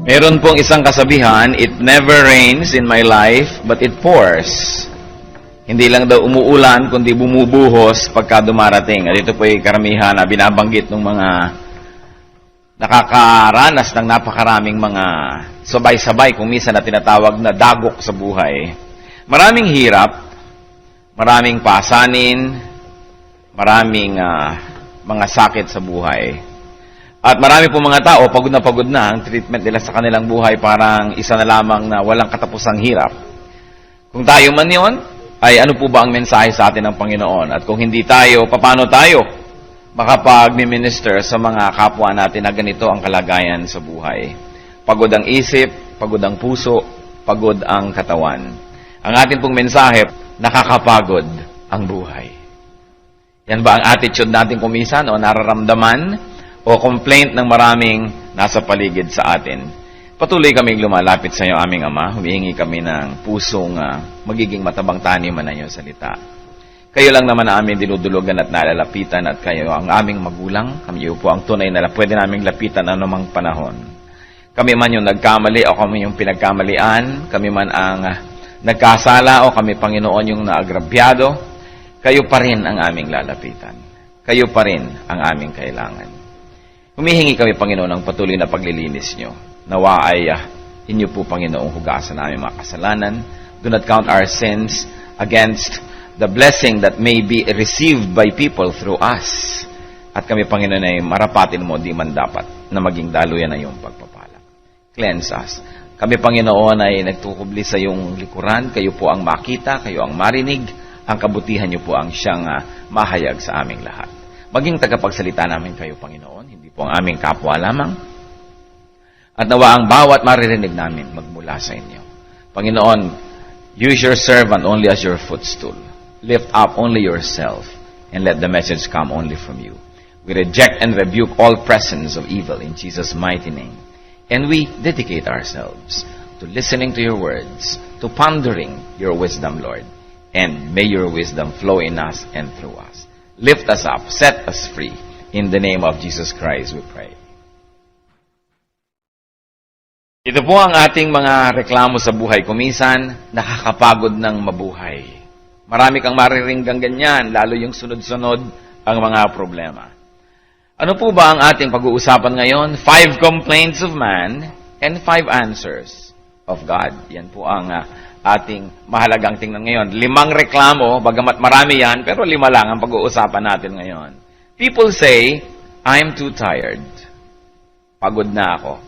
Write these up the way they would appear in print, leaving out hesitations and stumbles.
Meron pong isang kasabihan, it never rains in my life, but it pours. Hindi lang daw umuulan, kundi bumubuhos pagka dumarating. At ito po ay karamihan na binabanggit ng mga nakakaranas ng napakaraming mga sabay-sabay, kung minsan na tinatawag na dagok sa buhay. Maraming hirap, maraming pasanin, maraming mga sakit sa buhay. At marami po mga tao, pagod na ang treatment nila sa kanilang buhay, parang isa na lamang na walang katapusang hirap. Kung tayo man yon, ay ano po ba ang mensahe sa atin ng Panginoon? At kung hindi tayo, paano tayo makapag-minister sa mga kapwa natin na ganito ang kalagayan sa buhay? Pagod ang isip, pagod ang puso, pagod ang katawan. Ang atin pong mensahe, nakakapagod ang buhay. Yan ba ang attitude natin kumisan o nararamdaman o complaint ng maraming nasa paligid sa atin? Patuloy kaming lumalapit sa iyo, aming Ama. Humihingi kami ng pusong magiging matabang taniman ng iyong salita. Kayo lang naman na aming dinudulugan at nalalapitan, at kayo ang aming magulang. Kami po ang tunay na pwede naming lapitan anumang panahon. Kami man yung nagkamali o kami yung pinagkamalian, kami man ang nagkasala o kami, Panginoon, yung naagrabyado, kayo pa rin ang aming lalapitan. Kayo pa rin ang aming kailangan. Humihingi kami, Panginoon, ng patuloy na paglilinis nyo. Nawa ay inyo po, Panginoong, hugasan namin mga kasalanan. Do not count our sins against the blessing that may be received by people through us. At kami, Panginoon, ay marapatin mo, di man dapat na maging daluyan na iyong pagpapala. Cleanse us. Kami, Panginoon, ay nagtukubli sa iyong likuran. Kayo po ang makita, kayo ang marinig. Ang kabutihan niyo po ang siyang mahayag sa aming lahat. Maging tagapagsalita namin kayo, Panginoon, hindi po ang aming kapwa lamang. At nawa ang bawat maririnig namin magmula sa inyo. Panginoon, use your servant only as your footstool. Lift up only yourself, and let the message come only from you. We reject and rebuke all presence of evil in Jesus' mighty name. And we dedicate ourselves to listening to your words, to pondering your wisdom, Lord. And may your wisdom flow in us and through us. Lift us up, set us free. In the name of Jesus Christ, we pray. Ito po ang ating mga reklamo sa buhay. Kuminsan, nakakapagod ng mabuhay. Marami kang mariringgang ganyan, lalo yung sunod-sunod ang mga problema. Ano po ba ang ating pag-uusapan ngayon? 5 complaints of man and 5 answers of God. Yan po ang ating mahalagang tingnan ngayon. 5 reklamo, bagamat marami yan, pero 5 lang ang pag-uusapan natin ngayon. People say, I'm too tired. Pagod na ako.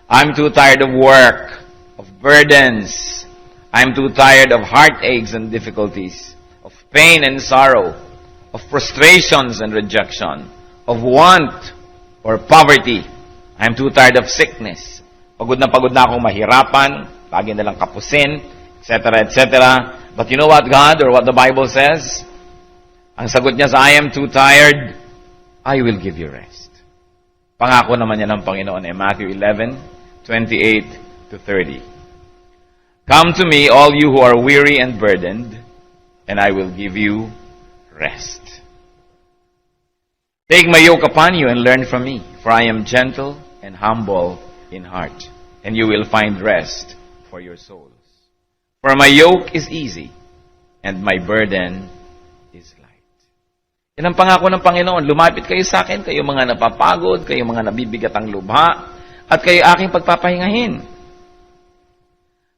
I'm too tired of work, of burdens. I'm too tired of heartaches and difficulties, of pain and sorrow, of frustrations and rejection, of want or poverty. I'm too tired of sickness. Pagod na akong mahirapan, lagi na lang kapusin, etc., etc. But you know what God or what the Bible says? Ang sagot niya sa I am too tired, I will give you rest. Pangako naman yan ng Panginoon Matthew 11:28-30. Come to me, all you who are weary and burdened, and I will give you rest. Take my yoke upon you and learn from me, for I am gentle and humble in heart, and you will find rest for your souls. For my yoke is easy, and my burden is light. Yan ang pangako ng Panginoon. Lumapit kayo sa akin, kayo mga napapagod, kayo mga nabibigat ang lubha, at kayo aking pagpapahingahin.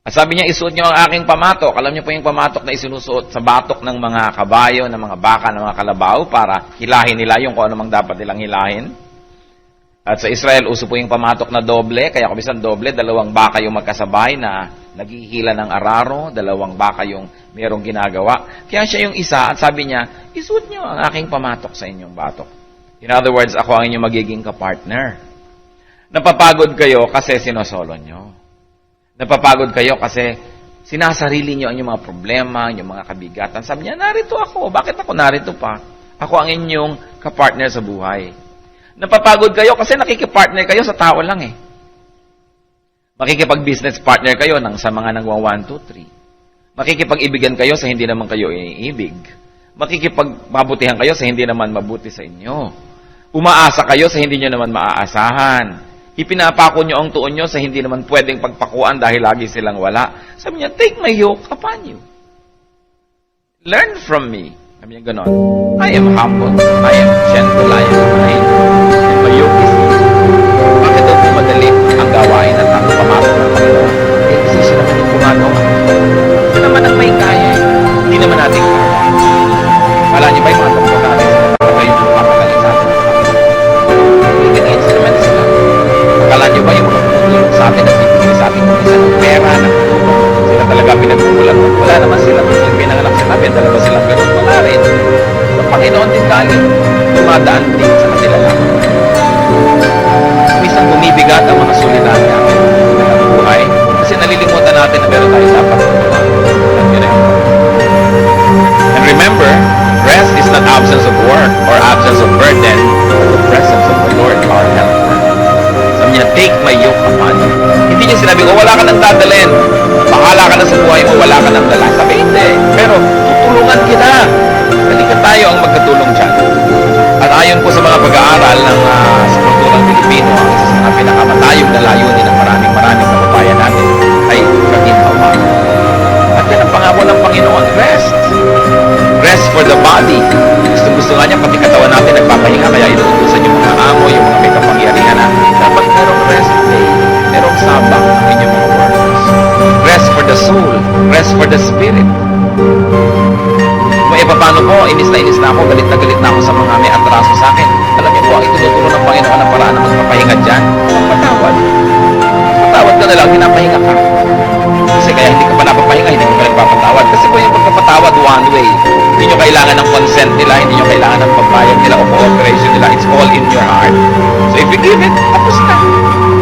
At sabi niya, isuot niyo ang aking pamatok. Alam niyo po yung pamatok na isinusuot sa batok ng mga kabayo, ng mga baka, ng mga kalabaw, para hilahin nila yung kung anumang dapat nilang hilahin. At sa Israel, uso po yung pamatok na doble, kaya kumisan doble, 2 baka yung magkasabay na naghihila ng araro, 2 baka yung mayroong ginagawa. Kaya siya yung isa, at sabi niya, isuot niyo ang aking pamatok sa inyong batok. In other words, ako ang inyong magiging kapartner. Napapagod kayo kasi sinosolo niyo. Napapagod kayo kasi sinasarili niyo ang inyong mga problema, ang inyong mga kabigatan. Sabi niya, narito ako. Bakit ako narito pa? Ako ang inyong kapartner sa buhay. Napapagod kayo kasi nakikipartner kayo sa tao lang eh. Makikipag-business partner kayo sa mga nagwa 1, 2, 3. Makikipag-ibigan kayo sa hindi naman kayo iniibig. Makikipag-mabutihan kayo sa hindi naman mabuti sa inyo. Umaasa kayo sa hindi nyo naman maaasahan. Ipinapako nyo ang tuon nyo sa hindi naman pwedeng pagpakuan dahil lagi silang wala. Sabi niya, take my yoke upon you. Learn from me. Sabi niya ganon. I am humble. I am gentle. I am kind. And my yoke is easy. Bakit daw po madali ang gawain at ang pamasok ng Panginoon? Eh, kasi siya naman yung gumagawa. Siya naman ang may kaya. Hindi naman natin kaya. Kala niyo ba yung mga doktor natin sa kayo yung papagaling sa atin? Hindi ka instrument sila. Kala niyo ba yung mga tumutulong sa atin at bibigay sa atin kung isa ng pera na sila talaga pinagkukulan? Wala naman sila. Kung pinanganak sa namin, dalawa silang ganun. Wala rin. Ang Panginoon din galing. Dumadaan din sa kanila lang. Minsan bumibigat ang mga sulirahan natin sa buhay kasi nalilimutan natin na meron tayo dapat magawa. And remember, rest is not absence of work or absence of burden, but the presence of the Lord, our helper. Sabi niya, take my yoke upon you. Hindi niya sinabi, wala ka nang dadalhin. Bahala ka na sa buhay mo, wala ka nang dala. Sabi, hindi. Pero, tutulungan kita. Halika tayo ang magkatulong dyan. At ayon po sa mga pag-aaral ng sa kulturang Pilipino, ang isa sa mga pinakamatayong na layunin ng maraming kababayan natin ay kaginhawa. At yan ang pangako ng Panginoon, rest. Rest for the body. Gusto nga niya, pati katawan natin nagpapahinga, kaya inuutusan yung mga amo, yung mga may kapangyarihan na dapat merong rest day, merong sabak ang inyong mga workers. Rest for the soul, rest for the spirit. Kung paano po, inis na ako, galit na ako sa mga may atraso sa akin. Alam niyo po, ang ituturo ng Panginoon ang paraan na magpapahinga dyan, patawad. Patawad ka na lang, pinapahinga ka. Kasi kaya hindi ka pa napapahinga, hindi ka pa nagpapatawad. Kasi po yung pagpapatawad, one way. Hindi nyo kailangan ng consent nila, hindi nyo kailangan ng pagbayad nila o cooperation nila. It's all in your heart. So if you give it, tapos na.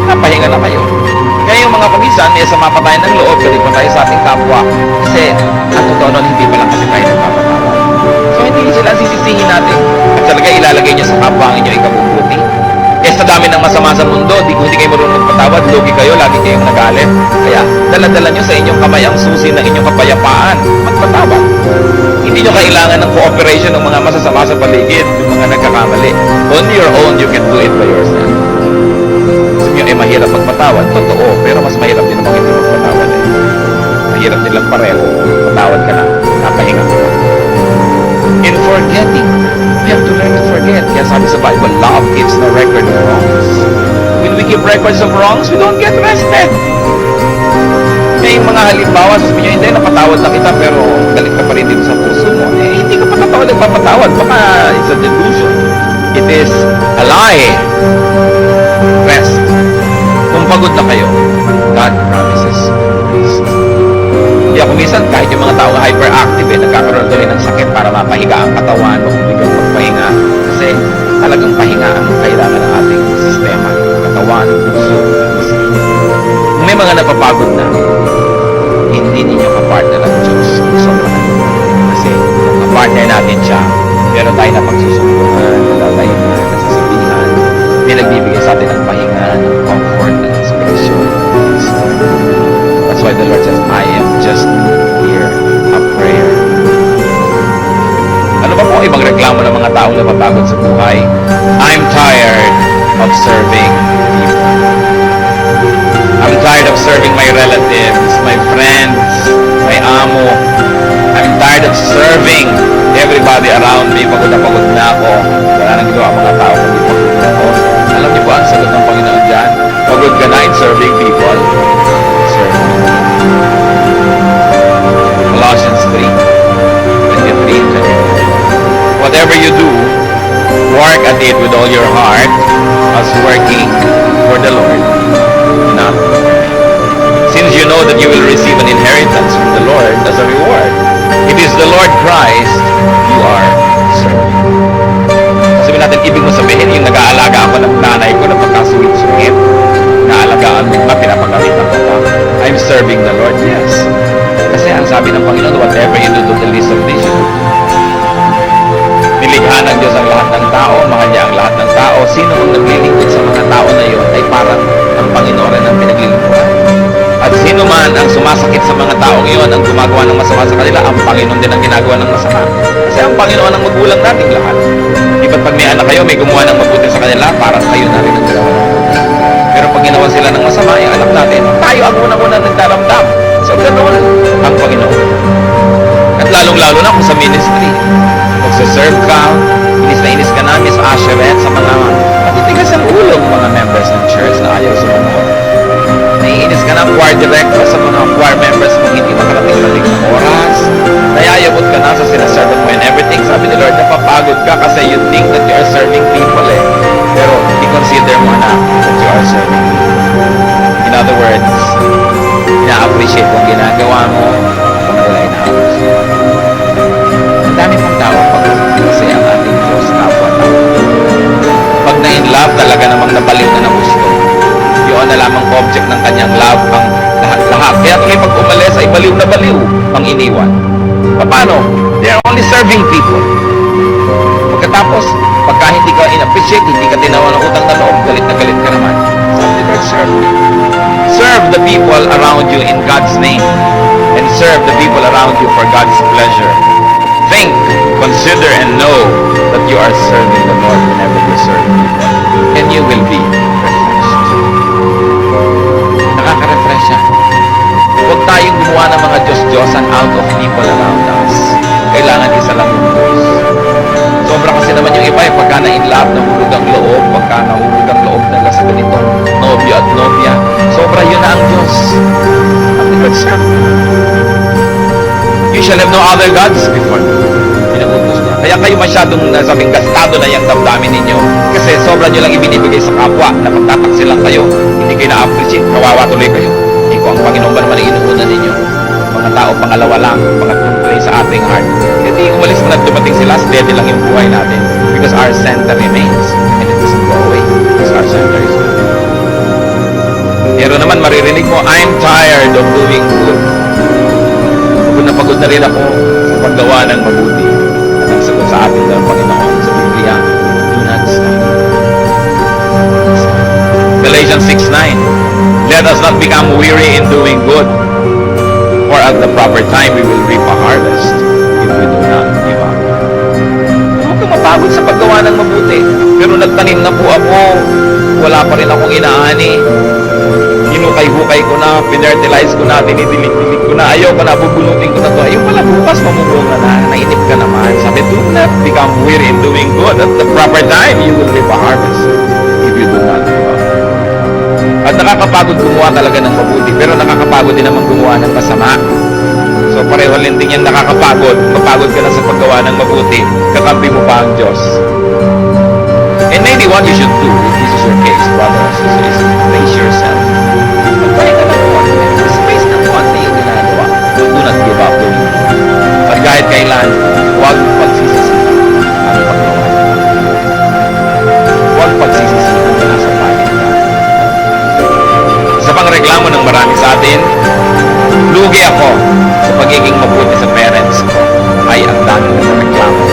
Napahinga na kayo. Kaya yung mga pagisan, may sama pa tayo ng loob, galit pa tayo sa ating kapwa. Kasi, ang totoo nun, hindi pa lang kasi tayo nagpapatawad. So hindi sila sisisihin natin. At talaga ilalagay nyo sa kapwa ang inyong ikabubuti. Eh sa dami ng masama sa mundo, kung hindi kayo marunong magpatawad, lugi kayo, lagi kayong nagalit. Kaya dala-dala nyo sa inyong kamay ang susi ng inyong kapayapaan. Magpatawad. Hindi nyo kailangan ng cooperation ng mga masasama sa paligid, yung mga nagkakamali. On your own, you can do it by yourself. Sabi nyo, mahirap magpatawad. Totoo, pero mas mahirap din naman hindi magpatawad eh. Mahirap nilang pareho. Patawad ka na, napahinga ka na. In forgetting, we have to learn to forget. Kaya sabi sa Bible, love keeps no record of wrongs. When we keep records of wrongs, we don't get rested. May mga halimbawa, sabi nyo, hindi, napatawad na kita, pero galit ka pa rin dito sa puso mo. Eh, hindi ka patatawad at papatawad. Baka it's a delusion. It is a lie. Rest. Kung pagod na kayo, God promises rest. Kaya kung minsan, kahit yung mga tao hyperactive, nagkakaroon tuloy ng sakit para mapahiga ang katawan o biglang magpahinga. Kasi talagang pahinga ang kailangan ng ating sistema. Katawan, puso, isip. Kung may mga napapagod na, hindi ninyo kapartner ang Diyos. Sobrang kasi kung kapartner natin siya, meron tayo na pagsusumbungan, nalalayan na, nasasabihan, may nagbibigay sa atin ng pahinga, ng comfort, ng inspiration. That's why the Lord says, I am just here, a prayer. Ano ba po ibang reklamo ng mga taong napapagod sa buhay? I'm tired of serving people. I'm tired of serving my relatives, my friends, my amo. I'm tired of serving everybody around me. Pagod na ako. Wala nang gawa mga tao kundi pagod na ako. Alam niyo po ang sagot ng Panginoon dyan? Pagod ka na in serving people? Serve me. Colossians 3:23 and 24. Whatever you do, work at it with all your heart as working for the Lord, not for men. Since you know that you will receive an inheritance from the Lord as a reward. It is the Lord Christ you are serving. Sabi natin, ibig mo sabihin, yung nag-aalaga ako ng nanay ko na pagkasuwit-suwit, naalagaan mo ba, pinapagalitan ko ba? I'm serving the Lord, yes. Kasi ang sabi ng Panginoon, whatever you do to the least of these, nilikha ng Diyos ang lahat ng tao, mahal niya ang lahat ng tao. Sino ang naglilingkod sa mga tao na yun ay parang ang Panginoon rin ang pinaglilingkuran. At sino man ang sumasakit sa mga taong iyon, ang gumagawa ng masama sa kanila, ang Panginoon din ang ginagawa ng masama. Kasi ang Panginoon ang magulang nating lahat. Di ba't pag may anak kayo, may gumawa ng mabuti sa kanila, parang kayo na rin ang gagawa ng mabuti. Pero tayo ang unang-unang nagdaramdam. So, ganoon ang Panginoon. At lalong-lalo na kung sa ministry. Magsaserve ka, inis ka namin sa Asheret, sa mga matitigas ang ulong mga members ng church na ayaw sumunod. Naiinis ka na choir director sa mga choir members kung hindi makarating sa ng oras. Nayayabot ka na sa sinaserve mo and everything. Sabi ni Lord, napapagod ka kasi you think that you are serving people eh. Pero i-consider mo na that you are serving people. In other words, ina-appreciate kung ginagawa mo kung nila inaapos. Ang dami pong tao pag kasi ang ating Diyos kapwa-tao. Pag na-in-love talaga namang nabaliw na ng gusto. Yun na lamang object ng kanyang love ang lahat-lahat. Kaya tuloy pag umalis ay baliw na baliw ang iniwan. Paano? They are only serving people. Pagkatapos, pagka hindi ka in-appreciate, hindi ka tinawa ng utang na loob, galit na galit ka naman. Sabi Lord, serve. Serve the people around you in God's name. And serve the people around you for God's pleasure. Think, consider, and know that you are serving the Lord whenever you serve people. And you will be refreshed. Nakaka-refresh siya. Huwag tayong gumawa ng mga Diyos-Diyosan out of people around us. Kailangan isa lang yung Diyos. Sobra kasi naman yung iba, pagka na-in-love, nahulog ang loob, pagka nahulog ang loob nila sa ganitong nobyo at nobya, sobra yun na ang Diyos. Ang Lord, sir. You shall have no other gods before me. Pinagutos niya. Kaya kayo masyadong nasabing gastado na yung damdamin ninyo. Kasi sobra nyo lang ibinibigay sa kapwa na pagtataksilang kayo, hindi kayo na-appreciate, kawawa tuloy kayo. Hindi ko ang Panginoon ba naman ang inuuna ninyo? Mga tao pangalawa lang, pangatlong play sa ating heart. Hindi umalis na dumating sila, steady lang yung buhay natin. Because our center remains. And it doesn't go away. Because our center is good. Pero naman maririnig mo, I'm tired of doing good. Pagod na rin ako sa paggawa ng mabuti. At ang sagot sa atin ng Panginoon sa Biblia, do not stop. Galatians 6:9. Let us not become weary in doing good, for at the proper time we will reap a harvest if we do not give up. Huwag kang mapagod sa paggawa ng mabuti. Pero nagtanim na po ako, wala pa rin akong inaani. Hinukay-hukay ko na, pinertilize ko na, dinidilig-dilig ko na, ayaw ko na, bubunutin ko na to. Ayaw pala bukas, mamubunga na, nainip ka naman. Sabi, do not become weary in doing good. At the proper time, you will reap a harvest if you do not give up. At nakakapagod gumawa talaga ng mabuti, pero nakakapagod din naman gumawa ng masama. So pareho din yan nakakapagod. Mapagod ka na sa paggawa ng mabuti, kakampi mo pa ang Diyos. And maybe what you should do, if this is your case, brother or sister, is brace yourself. Magpahinga ng konti. Space ng konti yung ginagawa. Do not give up doing it. At kahit kailan, huwag pagsisisihan ang paggawa. Huwag pagsisisihan na nasa panig ka. Sa pangreklamo ng marami sa atin, lugi ako sa pagiging mabuti sa parents ko. Ay ang dami ng reklamo.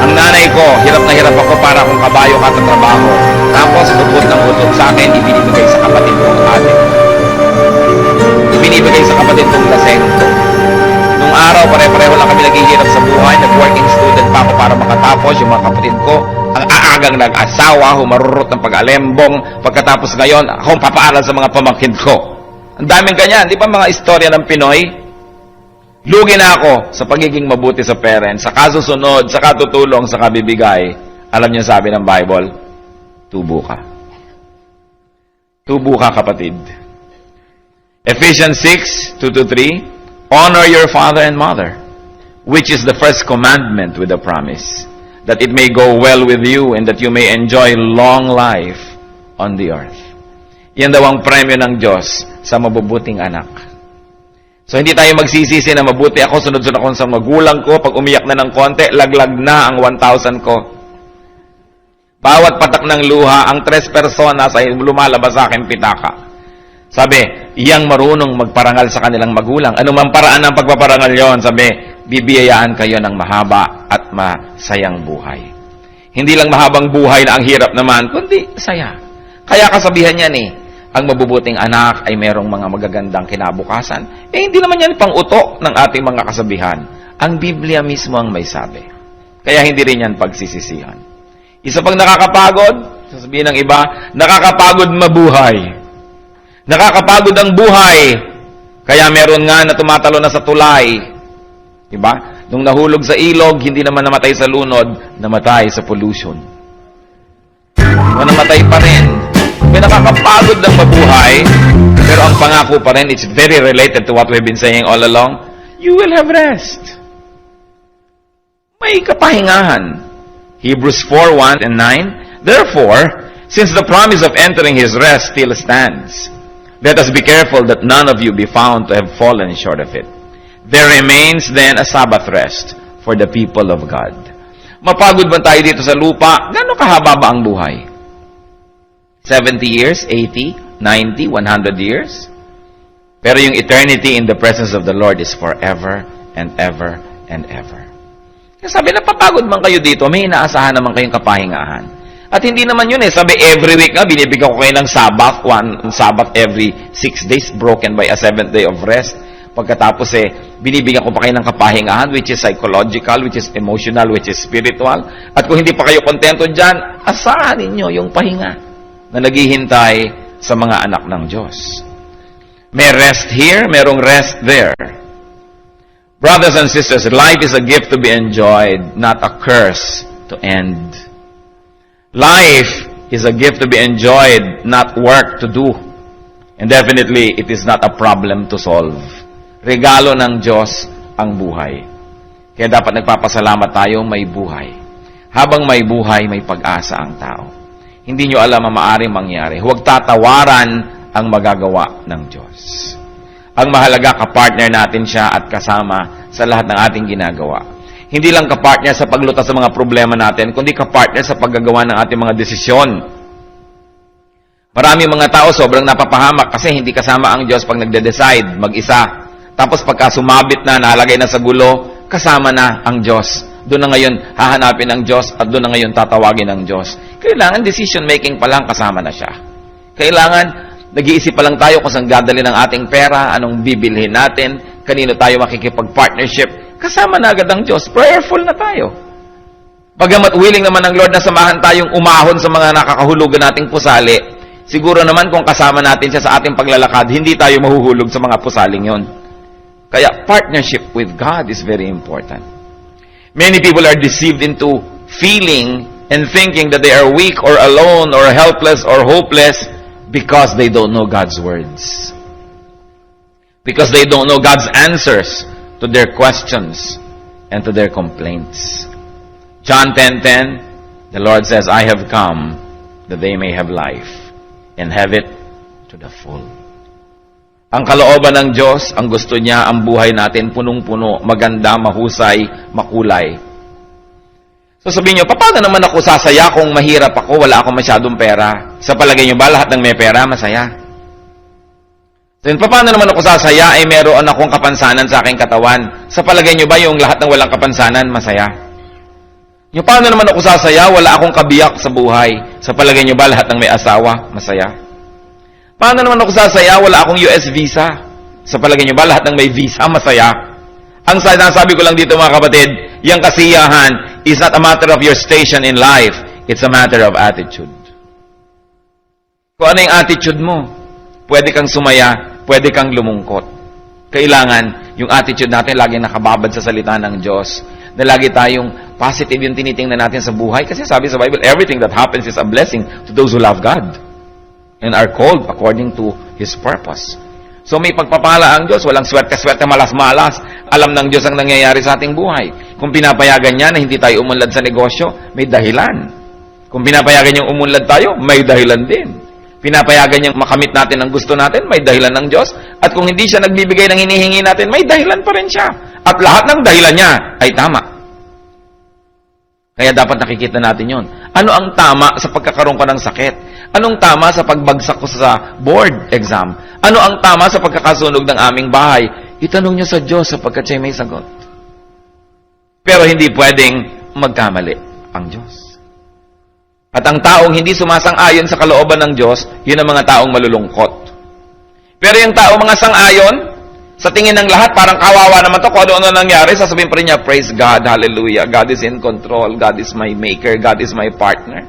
Ang nanay ko, hirap na hirap ako para akong kabayo katatrabaho. Tapos, utot ng utot sa akin, ibinibigay sa kapatid kong ate. Ibinibigay sa kapatid kong lasento. Nung araw, pare-pareho lang kami naghihirap sa buhay. Nag-working student pa ako para makatapos. Yung mga kapatid ko, ang aagang nag-asawa, humarurot ng pag-alembong. Pagkatapos ngayon, akong papaaral sa mga pamangkin ko. Ang daming ganyan. Di ba mga istorya ng Pinoy? Lugi na ako sa pagiging mabuti sa parents, sa kasusunod, sa katutulong, sa kabibigay. Alam niyo sabi ng Bible, tubo ka. Tubo ka, kapatid. Ephesians 6:2-3, honor your father and mother, which is the first commandment with a promise, that it may go well with you and that you may enjoy long life on the earth. Yan daw ang premyo ng Diyos sa mabubuting anak. So, hindi tayo magsisisi na mabuti ako, sunod-sunod ako sa magulang ko, pag umiyak na ng konti, laglag na ang 1,000 ko. Bawat patak ng luha, ang 3 personas ay lumalabas sa akin pitaka. Sabi, iyang marunong magparangal sa kanilang magulang. Ano man paraan ng pagpaparangal yon? Sabi, bibiyayaan kayo ng mahaba at masayang buhay. Hindi lang mahabang buhay na ang hirap naman, kundi saya. Kaya kasabihan yan ang mabubuting anak ay merong mga magagandang kinabukasan. Hindi naman yan pang-uto ng ating mga kasabihan. Ang Biblia mismo ang may sabi. Kaya hindi rin yan pagsisisihan. Isa pang nakakapagod, sasabihin ng iba, nakakapagod mabuhay. Nakakapagod ang buhay. Kaya meron nga na tumatalo na sa tulay. Diba? Nung nahulog sa ilog, hindi naman namatay sa lunod, namatay sa pollution. Namatay pa rin. May nakakapagod ng mabuhay, pero ang pangako pa rin, it's very related to what we've been saying all along, you will have rest. May kapahingahan. Hebrews 4:1 and 9, therefore, since the promise of entering His rest still stands, let us be careful that none of you be found to have fallen short of it. There remains then a Sabbath rest for the people of God. Mapagod ba tayo dito sa lupa? Gano'ng kahaba ba ang buhay? 70 years, 80, 90, 100 years? Pero yung eternity in the presence of the Lord is forever and ever and ever. Kaya sabi, napapagod man kayo dito, may inaasahan naman kayong kapahingahan. At hindi naman yun eh. Sabi, every week nga, binibigyan ko kayo ng Sabbath, one Sabbath every 6 days, broken by a 7th day of rest. Pagkatapos binibigyan ko pa kayo ng kapahingahan, which is psychological, which is emotional, which is spiritual. At kung hindi pa kayo kontento dyan, asahan ninyo yung pahinga na naghihintay sa mga anak ng Diyos. May rest here, merong rest there. Brothers and sisters, life is a gift to be enjoyed, not a curse to end. Life is a gift to be enjoyed, not work to do. And definitely, it is not a problem to solve. Regalo ng Diyos ang buhay. Kaya dapat nagpapasalamat tayo may buhay. Habang may buhay, may pag-asa ang tao. Hindi nyo alam ang maaaring mangyari. Huwag tatawaran ang magagawa ng Diyos. Ang mahalaga, kapartner natin siya at kasama sa lahat ng ating ginagawa. Hindi lang kapartner sa paglutas sa mga problema natin, kundi kapartner sa paggagawa ng ating mga desisyon. Maraming mga tao sobrang napapahamak kasi hindi kasama ang Diyos pag nagde-decide, mag-isa. Tapos pagka sumabit na, nalagay na sa gulo, kasama na ang Diyos. Doon na ngayon hahanapin ng Diyos at doon na ngayon tatawagin ng Diyos. Kailangan decision making pa lang kasama na siya. Kailangan nag-iisip pa lang tayo kung saan dadali ng ating pera, anong bibilhin natin, kanino tayo makikipag-partnership. Kasama na agad ang Diyos. Prayerful na tayo. Bagamat willing naman ng Lord na samahan tayong umahon sa mga nakakahulugan nating pusali, siguro naman kung kasama natin siya sa ating paglalakad, hindi tayo mahuhulog sa mga pusaling yon. Kaya partnership with God is very important. Many people are deceived into feeling and thinking that they are weak or alone or helpless or hopeless because they don't know God's words. Because they don't know God's answers to their questions and to their complaints. John 10:10, the Lord says, I have come that they may have life and have it to the full. Ang kalooban ng Diyos, ang gusto niya, ang buhay natin punong-puno, maganda, mahusay, makulay. So sabihin niyo, paano naman ako sasaya kung mahirap ako, wala akong masyadong pera? Sa palagay niyo ba, lahat ng may pera, masaya? So, paano naman ako sasaya, meron akong kapansanan sa aking katawan? Sa palagay niyo ba, yung lahat ng walang kapansanan, masaya? Yung paano naman ako sasaya, wala akong kabiyak sa buhay? Sa palagay niyo ba, lahat ng may asawa, masaya? Paano naman ako sasaya? Wala akong US visa. Sa palagay niyo ba, lahat ng may visa, masaya? Ang sinasabi ko lang dito mga kapatid, yung kasiyahan is not a matter of your station in life. It's a matter of attitude. Kung ano yung attitude mo, pwede kang sumaya, pwede kang lumungkot. Kailangan, yung attitude natin laging nakababad sa salita ng Diyos. Na lagi tayong positive yung tinitingnan natin sa buhay. Kasi sabi sa Bible, everything that happens is a blessing to those who love God and are called according to His purpose. So may pagpapala ang Diyos, walang swerte-swerte, malas-malas. Alam ng Diyos ang nangyayari sa ating buhay. Kung pinapayagan niya na hindi tayo umunlad sa negosyo, may dahilan. Kung pinapayagan niyang umunlad tayo, may dahilan din. Pinapayagan niyang makamit natin ang gusto natin, may dahilan ng Diyos. At kung hindi siya nagbibigay ng hinihingi natin, may dahilan pa rin siya. At lahat ng dahilan niya ay tama. Kaya dapat nakikita natin yon. Ano ang tama sa pagkakaroon ko ng sakit? Anong tama sa pagbagsak ko sa board exam? Ano ang tama sa pagkakasunog ng aming bahay? Itanong niyo sa Diyos sapagkat siya may sagot. Pero hindi pwedeng magkamali ang Diyos. At ang taong hindi sumasang-ayon sa kalooban ng Diyos, yun ang mga taong malulungkot. Pero yung taong mga sang-ayon, sa tingin ng lahat, parang kawawa naman to, kung ano nangyari, sasabihin pa rin niya, praise God, hallelujah, God is in control, God is my maker, God is my partner.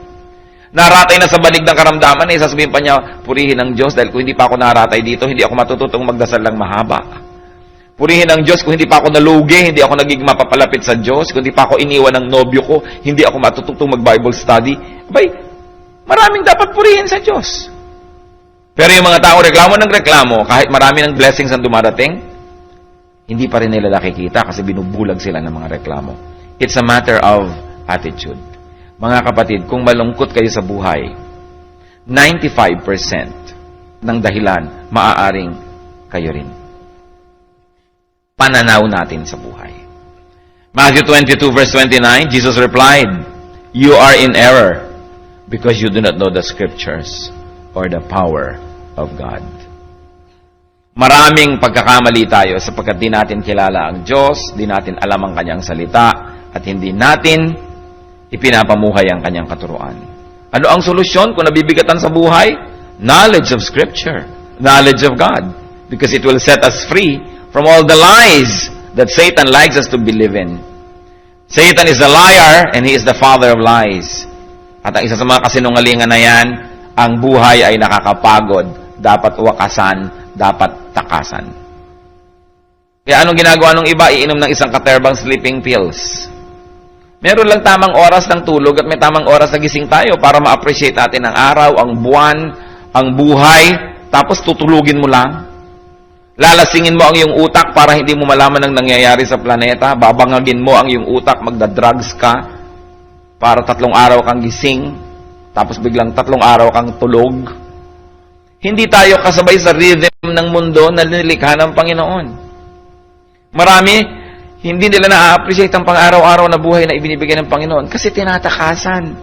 Naratay na sa balig ng karamdaman, sasabihin pa niya, purihin ang Diyos dahil kung hindi pa ako naratay dito, hindi ako matututong magdasal lang mahaba. Purihin ang Diyos kung hindi pa ako nalugi, hindi ako naging mapapalapit sa Diyos, kung hindi pa ako iniwan ng nobyo ko, hindi ako matututong mag-Bible study. Abay, maraming dapat purihin sa Diyos. Pero yung mga tao reklamo ng reklamo, kahit marami ng blessings ang dumarating, hindi pa rin nila nakikita kasi binubulag sila ng mga reklamo. It's a matter of attitude. Mga kapatid, kung malungkot kayo sa buhay, 95% ng dahilan, maaaring kayo rin. Pananaw natin sa buhay. Matthew 22 verse 29, Jesus replied, "You are in error because you do not know the scriptures or the power of God." Maraming pagkakamali tayo sapagkat di natin kilala ang Diyos, di natin alam ang Kanyang salita, at hindi natin ipinapamuhay ang Kanyang katuruan. Ano ang solusyon kung nabibigatan sa buhay? Knowledge of Scripture, knowledge of God, because it will set us free from all the lies that Satan likes us to believe in. Satan is a liar and he is the father of lies. At ang isa sa mga kasinungalingan na yan, ang buhay ay nakakapagod, dapat wakasan, dapat takasan. Kaya anong ginagawa ng iba? Iinom ng isang katerbang sleeping pills. Meron lang tamang oras ng tulog at may tamang oras na gising tayo para ma-appreciate natin ang araw, ang buwan, ang buhay, tapos tutulugin mo lang. Lalasingin mo ang iyong utak para hindi mo malaman ang nangyayari sa planeta. Babangagin mo ang iyong utak, magda-drugs ka para 3 araw kang gising, tapos biglang 3 araw kang tulog. Hindi tayo kasabay sa rhythm ng mundo na nilikha ng Panginoon. Marami, hindi nila na-appreciate ang pang-araw-araw na buhay na ibinibigay ng Panginoon kasi tinatakasan.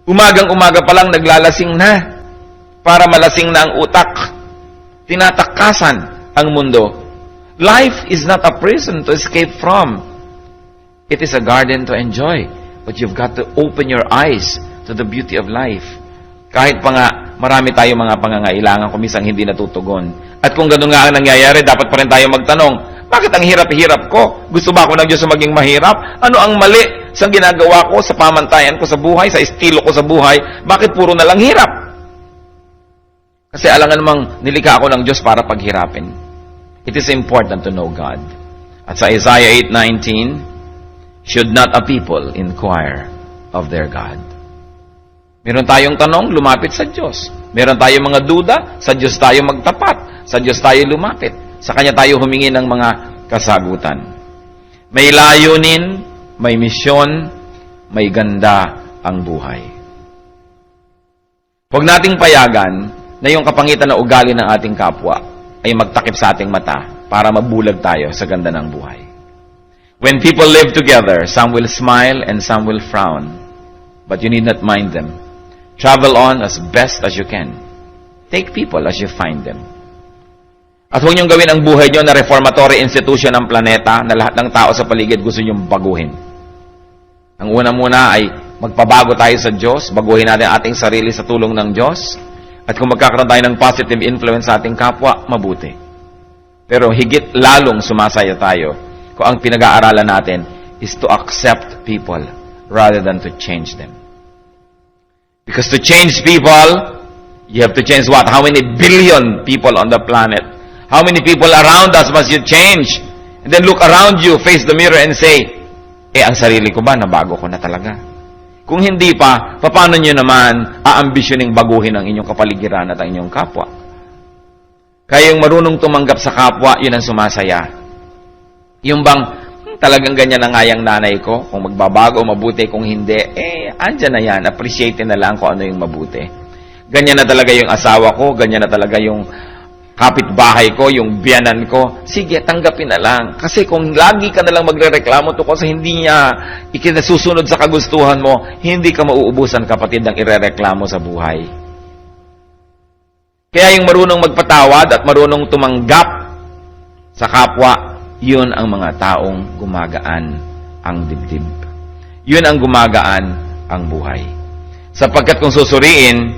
Umagang-umaga pa lang naglalasing na para malasing na ang utak. Tinatakasan ang mundo. Life is not a prison to escape from. It is a garden to enjoy. But you've got to open your eyes to the beauty of life. Kahit pa nga, marami tayong mga pangangailangan kung minsan hindi natutugon. At kung gano'n nga ang nangyayari, dapat pa rin tayo magtanong, bakit ang hirap-hirap ko? Gusto ba ako ng Diyos na maging mahirap? Ano ang mali sa ginagawa ko, sa pamantayan ko sa buhay, sa estilo ko sa buhay? Bakit puro na lang hirap? Kasi alangan namang nilikha ako ng Diyos para paghirapin. It is important to know God. At sa Isaiah 8:19, should not a people inquire of their God? Meron tayong tanong, lumapit sa Diyos. Meron tayong mga duda, sa Diyos tayo magtapat. Sa Diyos tayo lumapit. Sa Kanya tayo humingi ng mga kasagutan. May layunin, may misyon, may ganda ang buhay. Huwag nating payagan na yung kapangitan na ugali ng ating kapwa ay magtakip sa ating mata para mabulag tayo sa ganda ng buhay. When people live together, some will smile and some will frown. But you need not mind them. Travel on as best as you can. Take people as you find them. At huwag niyong gawin ang buhay niyo na reformatory institution ng planeta na lahat ng tao sa paligid gusto niyong baguhin. Ang una muna ay magpabago tayo sa Diyos, baguhin natin ating sarili sa tulong ng Diyos, at kung magkakaroon tayo ng positive influence sa ating kapwa, mabuti. Pero higit lalong sumasaya tayo kung ang pinag-aaralan natin is to accept people rather than to change them. Because to change people, you have to change what? How many billion people on the planet? How many people around us must you change? And then look around you, face the mirror and say, ang sarili ko ba, nabago ko na talaga? Kung hindi pa, paano nyo naman aambisyoning baguhin ang inyong kapaligiran at ang inyong kapwa? Kaya yung marunong tumanggap sa kapwa, yun ang sumasaya. Yung bang, talagang ganyan na nga yung nanay ko, kung magbabago, mabuti, kung hindi, andyan na yan, appreciate na lang kung ano yung mabuti. Ganyan na talaga yung asawa ko, ganyan na talaga yung kapitbahay ko, yung biyanan ko, sige, tanggapin na lang. Kasi kung lagi ka na lang magrereklamo tungkol sa hindi niya ikinasusunod sa kagustuhan mo, hindi ka mauubusan, kapatid, ng irereklamo sa buhay. Kaya yung marunong magpatawad at marunong tumanggap sa kapwa, yun ang mga taong gumagaan ang dibdib. Yun ang gumagaan ang buhay. Sapagkat kung susuriin,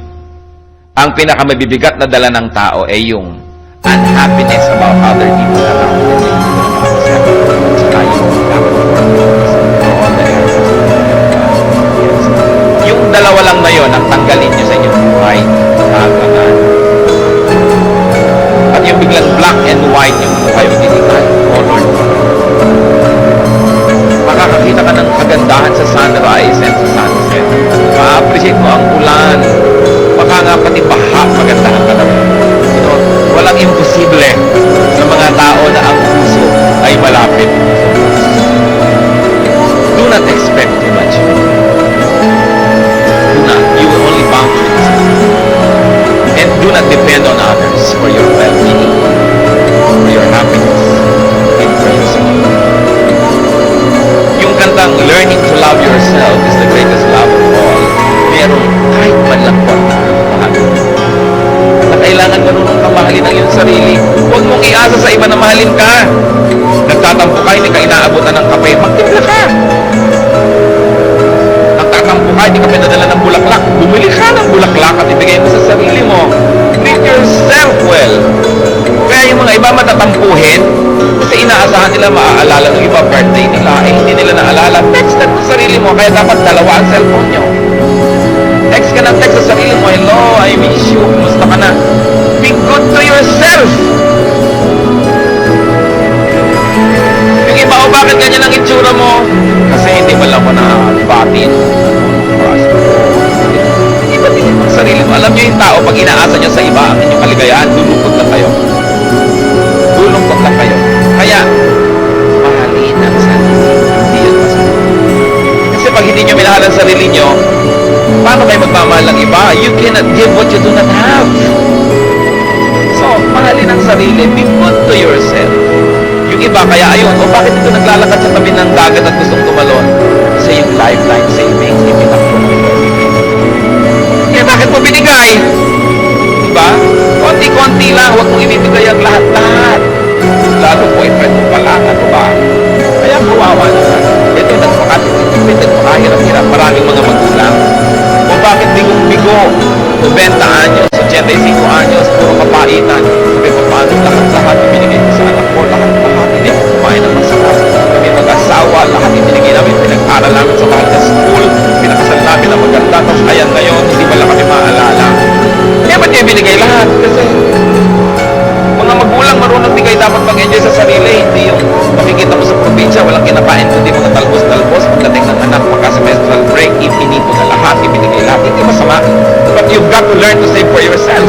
ang pinakamabibigat na dala ng tao ay yung unhappiness about other people around them. Yung dalawa lang na yon ang tanggalin nyo sa inyong buhay. Kagangan. At yung biglang black and white yung buhay o dinigan. Oh Lord. Makakakita ka ng kagandahan sa sunrise and sa sunset. Ma-appreciate mo ang ulan. Baka nga pati baha, magandahan ka naman. You know, walang imposible sa mga tao na ang puso ay malapit. Do not expect too much. Do not. You will only bound to it. And do not depend on others for your well-being, for your happiness, and for your security. Yung kantang Learning to Love Yourself is the greatest love of all. Pero kahit man lang po na kailangan marunong kang mahalin ang iyong sarili. Huwag mong iasa sa iba na mahalin ka. Nagtatampo ka, hindi ka inaabutan ng kape, magtimpla ka. Nagtatampo ka, hindi ka pinadala ng bulaklak, bumili ka ng bulaklak at ibigay mo sa sarili mo. Treat yourself well. Kaya yung mga iba matatampuhin kasi inaasahan nila maaalala ng iba birthday nila, eh hindi nila naalala. Textan mo sarili mo, kaya dapat dalawa ang cellphone nyo. Text ka ng text sa sarili mo, hello, I miss you, kumusta ka na? Be good to yourself. Yung iba, o bakit ganyan ang itsura mo? Kasi hindi mo lang ko na batin. Iba din yung sarili mo. Alam nyo yung tao, pag inaasa nyo sa iba ang inyong kaligayahan, lulungkot lang kayo. Lulungkot lang kayo. Kaya, mahalin ang sarili. Hindi yun masarili. Kasi pag hindi nyo minahal ang sarili nyo, paano kayo magmamahal ng iba? You cannot give what you do not have. So, mahalin ang sarili. Be good to yourself. Yung iba, kaya ayun, o bakit ito naglalakad sa tabi ng dagat at gustong tumalon? Kasi yung lifeline savings, ipinak mo na ito. Kaya bakit mo binigay? Diba? Konti-konti lang, huwag mong ibibigay ang lahat-lahat. Lalo boyfriend mo pala, ano ba? Kaya kawawa naman. Ito, nagpakahirap-hirap. Maraming mga magulang. O bakit bigong-bigo? 90 anyos, 85 anyos, puro kapaitan. Sabi ko, paano lahat-lahat ibinigay ko sa anak ko? Lahat-lahat, hindi ko kumain ng masarap. Kami mag-asawa, lahat ibinigay namin, pinag-aral namin sa mahal na school, pinakasal namin na maganda, tapos ayan ngayon, hindi pala kami maalala. Kaya ba't niya ibinigay lahat? Kasi mga magulang marunong bigay dapat mag-enjoy sa sarili, hindi yung makikita mo sa probinsya, walang kinakain, kundi mga talbos-talbos, pagdating ng anak, magka-semestral break, ipinito na lahat, ibinigay lahat, hindi masama. But you've got to learn to save for yourself.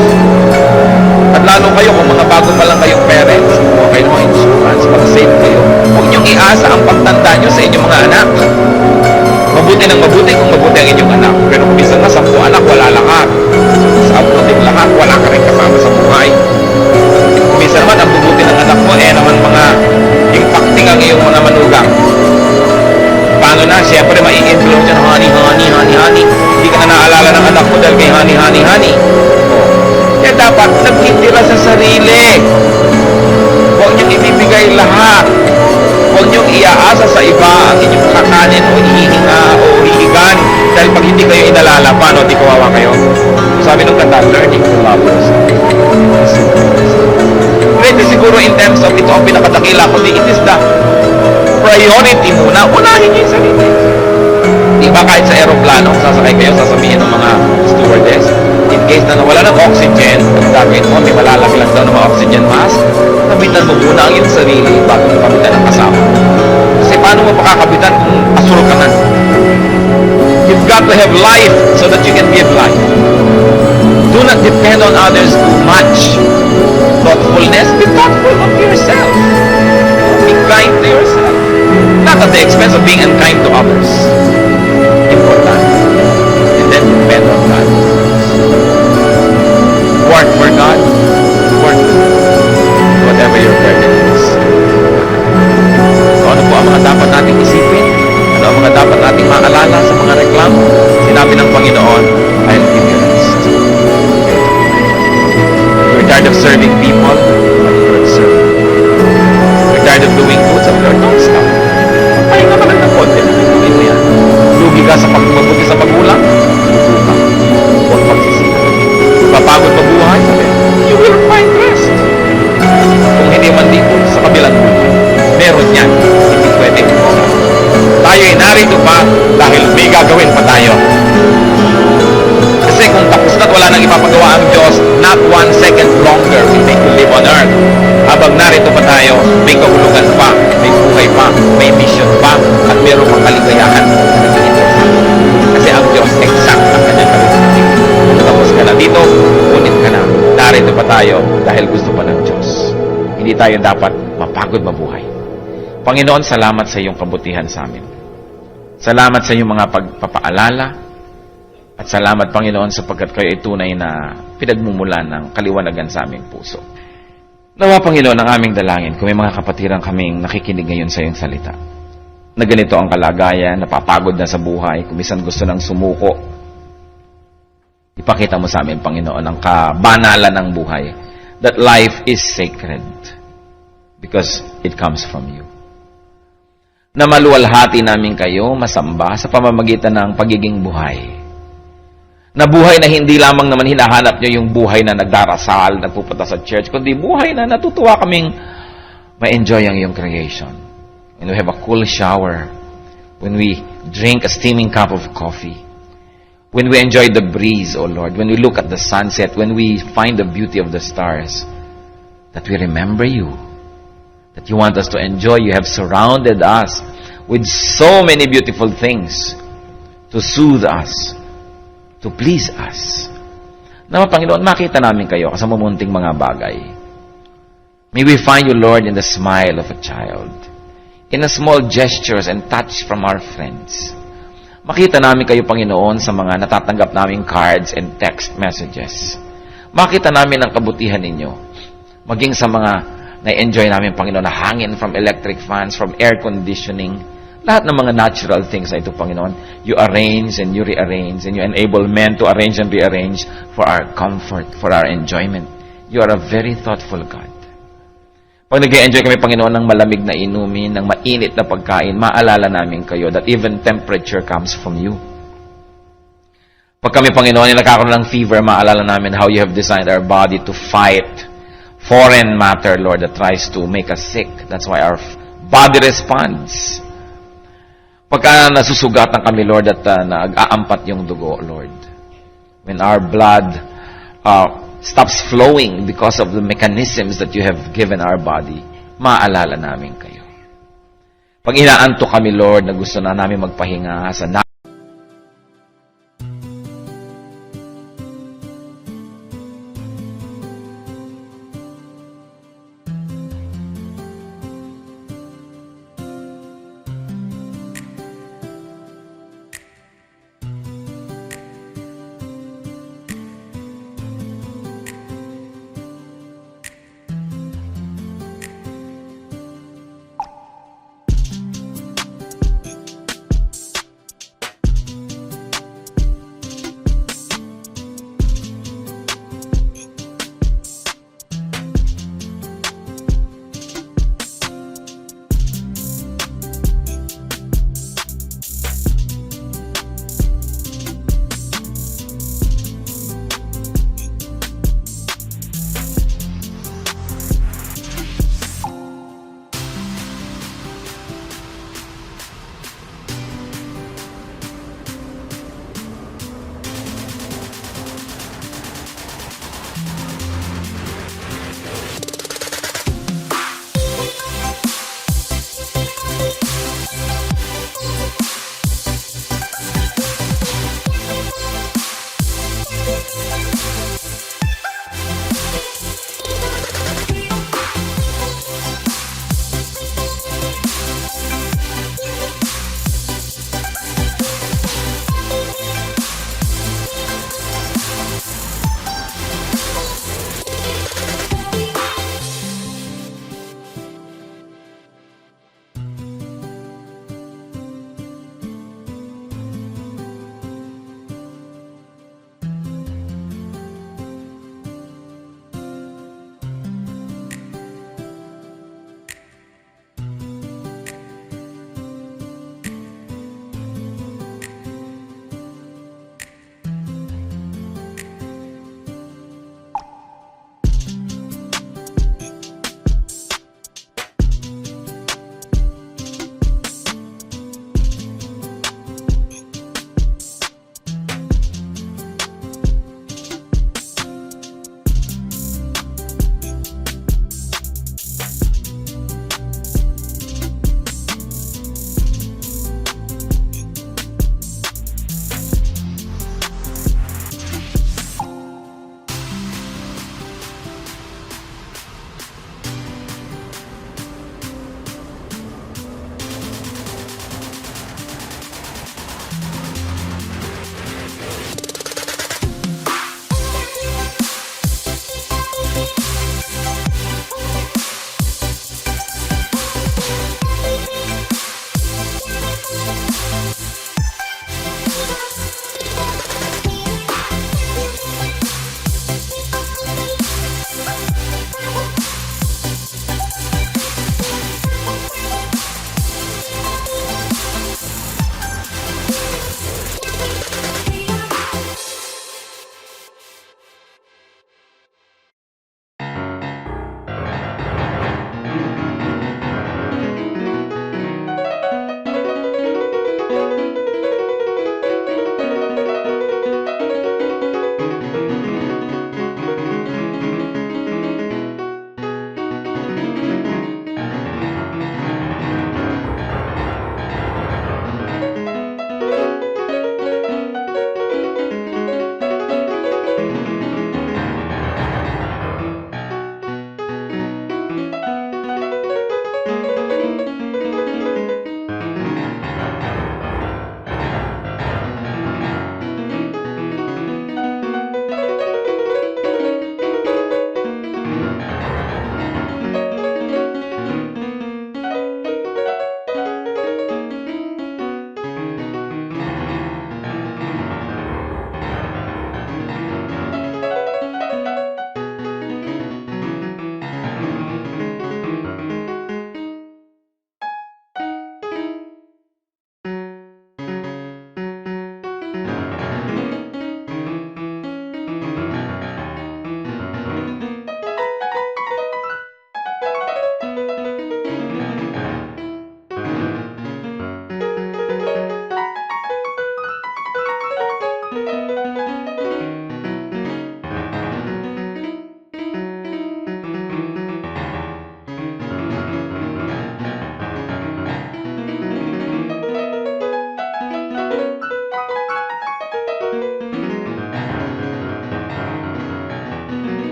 At lalo kayo, kung mga bago pa lang kayong parents, kung kayo ng mga insurance, mag-save kayo. Huwag niyong iasa ang pagtanda niyo sa inyong mga anak. Mabuti ng mabuti kung mabuti ang inyong anak. Pero kung minsan na 10 anak, wala lahat. Sa abutin lahat, wala ka rin kasama sa buhay. Minsan naman, ang bubuti ng anak mo, naman mga impacting ang iyong mga manugang. Paano na? Siyempre, mai-influence yan, honey. Hindi ka na naalala ng anak mo dahil kay honey. Kaya dapat, nagtitira sa sarili. Huwag niyong ibibigay lahat. Huwag niyong iaasa sa iba ang inyong kakanin o hihinga o hihigan. Dahil pag hindi kayo inalala, paano? Di kawawa kayo. Sabi ng kanta, learning to love yourself. Hindi siguro in terms of ito ang pinakadakila, kundi it is the priority muna. Unahin niyo yung sarili. Diba kahit sa aeroplano, sasakay kayo, sasabihin ng mga stewardess, in case na nawala ng oxygen, ang gagawin mo, may malalaglag daw ng mga oxygen mask, kabitan mo muna ang iyong sarili bago mo kabitan ang kasama. Kasi paano mo pakakabitan kung asul ka na? You've got to have life so that you can give life. Do not depend on others too much. Thoughtfulness, be thoughtful of yourself. Be kind to yourself. Not at the expense of being unkind to others. Important. And then depend on God. Work for God. Work whatever your burden is. So, ano po ang mga dapat nating isipin? Ano ang mga dapat nating maalala sa mga reklamo? Sinabi ng Panginoon, I'll give you rest. You're tired of serving people, Lord, serve. You're tired of doing good, sabi Lord, don't stop. Pahinga ka lang ng konti, gawin mo ang Diyos, not 1 second longer will make you live on earth. Habang narito pa tayo, may kahulugan pa, may buhay pa, may mission pa, at meron pang kaligayahan sa nag-iinit. Kasi ang Diyos, exact ang kanyang kaligayahan. Kung tapos ka na dito, ulit ka na. Narito pa tayo dahil gusto pa ng Diyos. Hindi tayo dapat mapagod mabuhay. Panginoon, salamat sa iyong kabutihan sa amin. Salamat sa iyong mga pagpapaalala. At salamat, Panginoon, sapagkat kayo ay tunay na pinagmumulan ng kaliwanagan sa aming puso. Nawa, Panginoon, ang aming dalangin kung may mga kapatiran kaming nakikinig ngayon sa iyong salita. Na ganito ang kalagayan, napapagod na sa buhay, kung minsan gusto nang sumuko. Ipakita mo sa amin, Panginoon, ang kabanalan ng buhay. That life is sacred because it comes from you. Na maluwalhati namin kayo, masamba sa pamamagitan ng pagiging buhay. Na buhay na hindi lamang naman hinahanap nyo yung buhay na nagdarasal, nagpupunta sa church, kundi buhay na natutuwa kaming ma-enjoy ang iyong creation. When we have a cool shower, when we drink a steaming cup of coffee, when we enjoy the breeze, O Lord, when we look at the sunset, when we find the beauty of the stars, that we remember you. That you want us to enjoy. You have surrounded us with so many beautiful things to soothe us, to please us. Nawa, Panginoon, makita namin kayo sa mamunting mga bagay. May we find you, Lord, in the smile of a child, in the small gestures and touch from our friends. Makita namin kayo, Panginoon, sa mga natatanggap naming cards and text messages. Makita namin ang kabutihan ninyo, maging sa mga na-enjoy namin, Panginoon, na hangin from electric fans, from air conditioning, lahat ng mga natural things na ito, Panginoon, you arrange and you rearrange and you enable men to arrange and rearrange for our comfort, for our enjoyment. You are a very thoughtful God. Pag nag-enjoy kami, Panginoon, ng malamig na inumin, ng mainit na pagkain, maalala namin kayo that even temperature comes from you. Pag kami, Panginoon, nakakaroon ng fever, maalala namin how you have designed our body to fight foreign matter, Lord, that tries to make us sick. That's why our body responds. Pagka nasusugatan kami, Lord, at nag-aampat yung dugo, Lord. When our blood stops flowing because of the mechanisms that you have given our body, maalala namin kayo. Pag inaanto kami, Lord, na gusto na namin magpahinga sa